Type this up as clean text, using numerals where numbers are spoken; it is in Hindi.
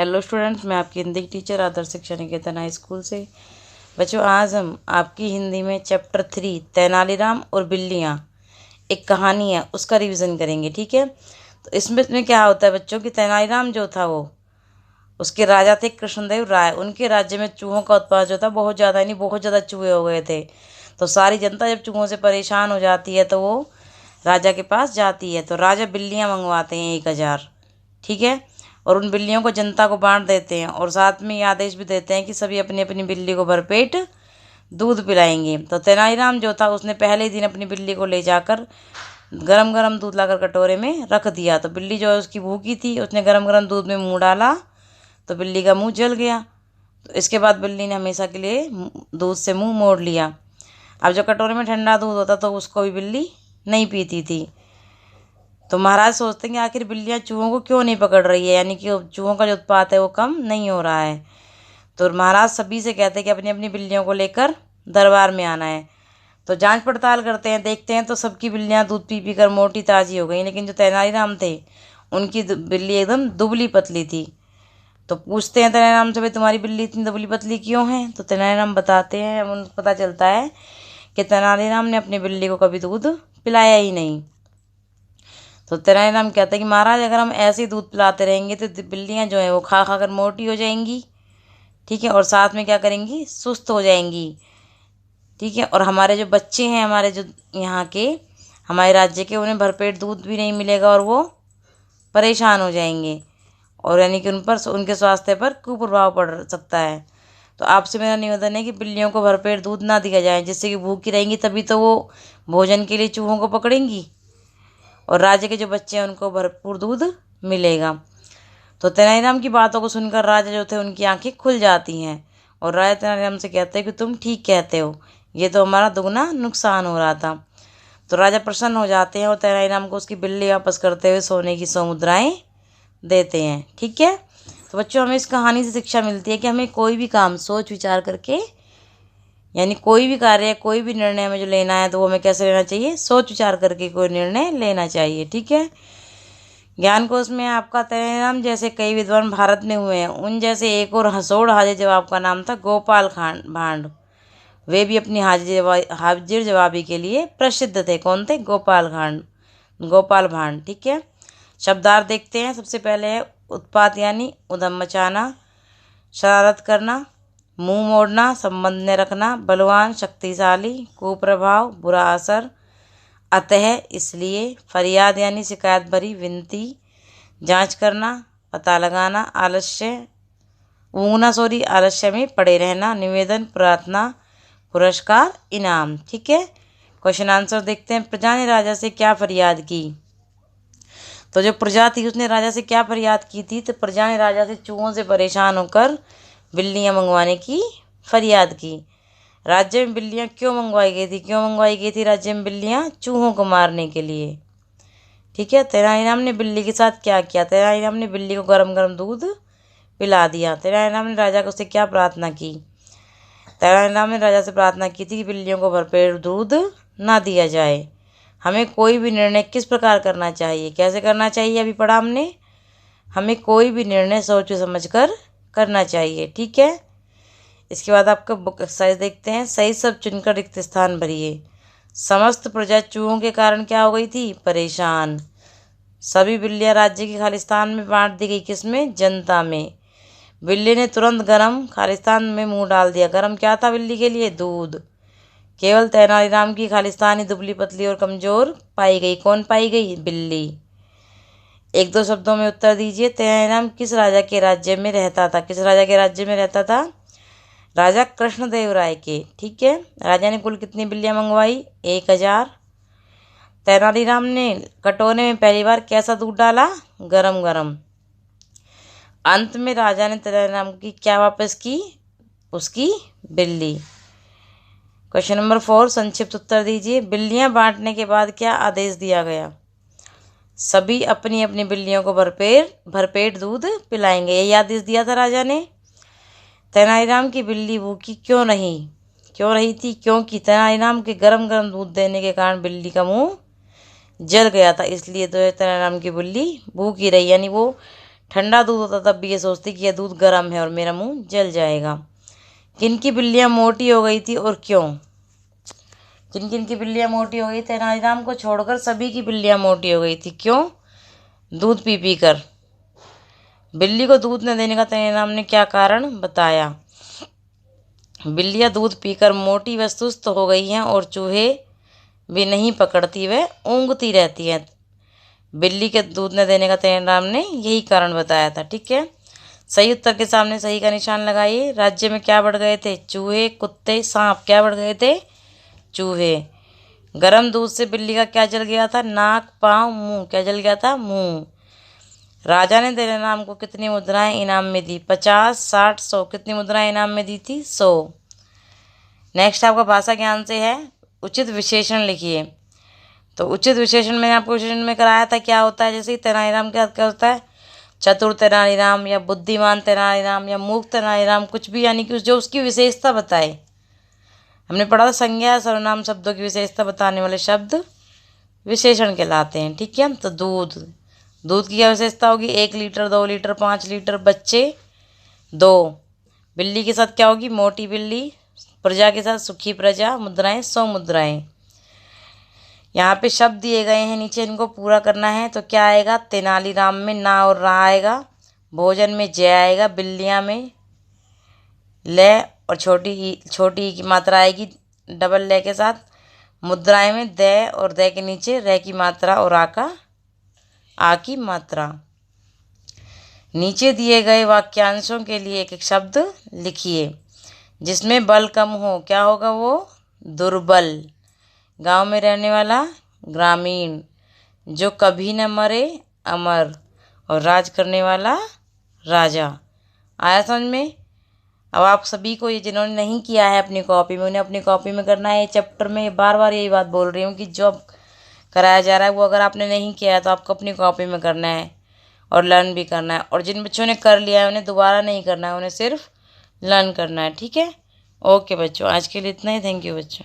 हेलो स्टूडेंट्स, मैं आपकी हिंदी की टीचर आदर्श शिक्षा निकेतन हाई स्कूल से। बच्चों, आज हम आपकी हिंदी में चैप्टर 3 तेनालीराम और बिल्लियाँ एक कहानी है उसका रिवीजन करेंगे। ठीक है, तो इसमें क्या होता है बच्चों कि तेनालीराम जो था वो उसके राजा थे कृष्णदेव राय। उनके राज्य में चूहों का उत्पाद जो था बहुत ज़्यादा, यानी बहुत ज़्यादा चूहे हो गए थे। तो सारी जनता जब चूहों से परेशान हो जाती है तो वो राजा के पास जाती है। तो राजा बिल्लियाँ मंगवाते हैं 1000। ठीक है, और उन बिल्लियों को जनता को बांट देते हैं और साथ में ये आदेश भी देते हैं कि सभी अपनी अपनी बिल्ली को भरपेट दूध पिलाएंगे। तो तेनालीराम जो था उसने पहले ही दिन अपनी बिल्ली को ले जाकर गरम गरम दूध लाकर कटोरे में रख दिया। तो बिल्ली जो है उसकी भूखी थी, उसने गरम गरम दूध में मुंह डाला तो बिल्ली का मुंह जल गया। तो इसके बाद बिल्ली ने हमेशा के लिए दूध से मुंह मोड़ लिया। अब जो कटोरे में ठंडा दूध होता तो उसको भी बिल्ली नहीं पीती थी। तो महाराज सोचते हैं कि आखिर बिल्लियाँ चूहों को क्यों नहीं पकड़ रही है, यानी कि चूहों का जो उत्पात है वो कम नहीं हो रहा है। तो महाराज सभी से कहते हैं कि अपनी अपनी बिल्लियों को लेकर दरबार में आना है। तो जांच पड़ताल करते हैं, देखते हैं तो सबकी बिल्लियाँ दूध पी पी कर मोटी ताजी हो गई, लेकिन जो तेनालीराम थे उनकी बिल्ली एकदम दुबली पतली थी। तो पूछते हैं तेनालीराम से, भाई तुम्हारी बिल्ली इतनी दुबली पतली क्यों है? तो तेनालीराम बताते हैं, उनको पता चलता है कि तेनालीराम ने अपनी बिल्ली को कभी दूध पिलाया ही नहीं। तो तेनालीराम कहता है कि महाराज, अगर हम ऐसे ही दूध पिलाते रहेंगे तो बिल्लियाँ जो हैं वो खा खा कर मोटी हो जाएंगी। ठीक है, और साथ में क्या करेंगी, सुस्त हो जाएंगी। ठीक है, और हमारे जो बच्चे हैं, हमारे जो यहाँ के, हमारे राज्य के, उन्हें भरपेट दूध भी नहीं मिलेगा और वो परेशान हो जाएंगे, और यानी कि उन पर, उनके स्वास्थ्य पर कुप्रभाव पड़ सकता है। तो आपसे मेरा निवेदन है कि बिल्लियों को भरपेट दूध ना दिया जाए, जिससे कि भूखी रहेंगी तभी तो वो भोजन के लिए चूहों को पकड़ेंगी और राज्य के जो बच्चे हैं उनको भरपूर दूध मिलेगा। तो तेनालीराम की बातों को सुनकर राजा जो थे उनकी आंखें खुल जाती हैं और राजा तेनालीराम से कहते हैं कि तुम ठीक कहते हो, ये तो हमारा दुगना नुकसान हो रहा था। तो राजा प्रसन्न हो जाते हैं और तेनालीराम को उसकी बिल्ली वापस करते हुए सोने की 100 मुद्राएं देते हैं। ठीक है, तो बच्चों, हमें इस कहानी से शिक्षा मिलती है कि हमें कोई भी काम सोच विचार करके, यानी कोई भी कार्य, कोई भी निर्णय हमें जो लेना है तो वो हमें कैसे लेना चाहिए, सोच विचार करके कोई निर्णय लेना चाहिए। ठीक है, ज्ञान कोश में आपका तेनालीराम जैसे कई विद्वान भारत में हुए हैं, उन जैसे एक और हंसोड़ हाजिर जवाब का नाम था गोपाल खान भांड। वे भी अपनी हाजिर जवाबी के लिए प्रसिद्ध थे। कौन थे? गोपाल भांड। ठीक है, शब्दार्थ देखते हैं। सबसे पहले है उत्पात, यानी उधम मचाना, शरारत करना, मुंह मोड़ना, संबंध में रखना, बलवान, शक्तिशाली, कुप्रभाव, बुरा असर, अतः, इसलिए, फरियाद यानी शिकायत भरी विनती, जांच करना, पता लगाना, आलस्य में पड़े रहना, निवेदन, प्रार्थना, पुरस्कार, इनाम। ठीक है, क्वेश्चन आंसर देखते हैं। प्रजा ने राजा से क्या फरियाद की? तो जो प्रजा थी उसने राजा से क्या फरियाद की थी? तो प्रजा ने राजा से चूहों से परेशान होकर बिल्लियाँ मंगवाने की फरियाद की। राज्य में बिल्लियाँ क्यों मंगवाई गई थी? क्यों मंगवाई गई थी राज्य में बिल्लियाँ? चूहों को मारने के लिए। ठीक है, तेनालीराम ने बिल्ली के साथ क्या किया? तेनालीराम ने बिल्ली को गरम गरम दूध पिला दिया। तेनालीराम ने राजा को से क्या प्रार्थना की? तेनालीराम ने राजा से प्रार्थना की थी कि बिल्लियों को भरपेट दूध ना दिया जाए। हमें कोई भी निर्णय किस प्रकार करना चाहिए, कैसे करना चाहिए, अभी पढ़ा हमने। हमें कोई भी निर्णय सोच समझ कर करना चाहिए। ठीक है, इसके बाद आपका बुक एक्सरसाइज देखते हैं। सही सब चुनकर रिक्त स्थान भरिए। समस्त प्रजा चूहों के कारण क्या हो गई थी? परेशान। सभी बिल्लियां राज्य के खालिस्तान में बांट दी गई। किसमें? जनता में। बिल्ली ने तुरंत गरम खालिस्तान में मुंह डाल दिया। गरम क्या था बिल्ली के लिए? दूध। केवल तेनालीराम की खालिस्तान ही दुबली पतली और कमजोर पाई गई। कौन पाई गई? बिल्ली। एक दो शब्दों में उत्तर दीजिए। तेनालीराम किस राजा के राज्य में रहता था? किस राजा के राज्य में रहता था? राजा कृष्णदेव राय के। ठीक है, राजा ने कुल कितनी बिल्लियां मंगवाई? 1000। तेनालीराम ने कटोरे में पहली बार कैसा दूध डाला? गरम गरम। अंत में राजा ने तेनालीराम की क्या वापस की? उसकी बिल्ली। क्वेश्चन नंबर 4, संक्षिप्त उत्तर दीजिए। बिल्लियां बांटने के बाद क्या आदेश दिया गया? सभी अपनी अपनी बिल्लियों को भरपेट दूध पिलाएंगे, यही आदेश दिया था राजा ने। तेनालीराम की बिल्ली भूखी क्यों रही थी? क्योंकि तेनालीराम के गरम गरम दूध देने के कारण बिल्ली का मुंह जल गया था, इसलिए तो तेनालीराम की बिल्ली भूखी रही, यानी वो ठंडा दूध होता तब भी ये सोचती कि यह दूध गर्म है और मेरा मुंह जल जाएगा। किन की बिल्लियाँ मोटी हो गई थी और क्यों? किन किन की बिल्लियाँ मोटी हो गई? तेनालीराम को छोड़कर सभी की बिल्लियाँ मोटी हो गई थी। क्यों? दूध पी पी कर। बिल्ली को दूध न देने का तेनालीराम ने क्या कारण बताया? बिल्लियाँ दूध पीकर मोटी व सुस्त हो गई हैं और चूहे भी नहीं पकड़ती, वे ऊँघती रहती हैं। बिल्ली के दूध न देने का तेनालीराम ने यही कारण बताया था। ठीक है, सही उत्तर के सामने सही का निशान लगाइए। राज्य में क्या बढ़ गए थे? चूहे, कुत्ते, सांप। क्या बढ़ गए थे? चूहे। गर्म दूध से बिल्ली का क्या जल गया था? नाक, पाँव, मुंह। क्या जल गया था? मुंह। राजा ने तेनालीराम को कितनी मुद्राएं इनाम में दी? 50, 60, 100। कितनी मुद्राएं इनाम में दी थी? 100। नेक्स्ट आपका भाषा ज्ञान से है, उचित विशेषण लिखिए। तो उचित विशेषण मैंने आपको विशेषण में कराया था क्या होता है। जैसे तेनालीराम क्या क्या होता है? चतुर तेनालीराम या बुद्धिमान तेनालीराम या मूर्ख तेनालीराम, कुछ भी, यानी कि जो उसकी विशेषता बताए। हमने पढ़ा था संज्ञा सर्वनाम शब्दों की विशेषता बताने वाले शब्द विशेषण कहलाते हैं। ठीक है, तो दूध, दूध की क्या विशेषता होगी? 1 लीटर, 2 लीटर, 5 लीटर। बच्चे 2। बिल्ली के साथ क्या होगी? मोटी बिल्ली। प्रजा के साथ सुखी प्रजा। मुद्राएं 100 मुद्राएं। यहाँ पे शब्द दिए गए हैं नीचे, इनको पूरा करना है। तो क्या आएगा? तेनालीराम में ना और रा आएगा। भोजन में जय आएगा। बिल्लियाँ में ले और छोटी ई की मात्रा आएगी डबल ले के साथ। मुद्राएं में दे और दे के नीचे रे की मात्रा और आ की मात्रा। नीचे दिए गए वाक्यांशों के लिए एक एक शब्द लिखिए जिसमें बल कम हो। क्या होगा वो? दुर्बल। गांव में रहने वाला, ग्रामीण। जो कभी न मरे, अमर। और राज करने वाला, राजा। आया समझ में? अब आप सभी को, ये जिन्होंने नहीं किया है अपनी कॉपी में, उन्हें अपनी कॉपी में करना है। चैप्टर में बार बार यही बात बोल रही हूँ कि जो अब कराया जा रहा है वो अगर आपने नहीं किया है तो आपको अपनी कॉपी में करना है और लर्न भी करना है। और जिन बच्चों ने कर लिया है उन्हें दोबारा नहीं करना है, उन्हें सिर्फ लर्न करना है। ठीक है, ओके बच्चों, आज के लिए इतना ही। थैंक यू बच्चों।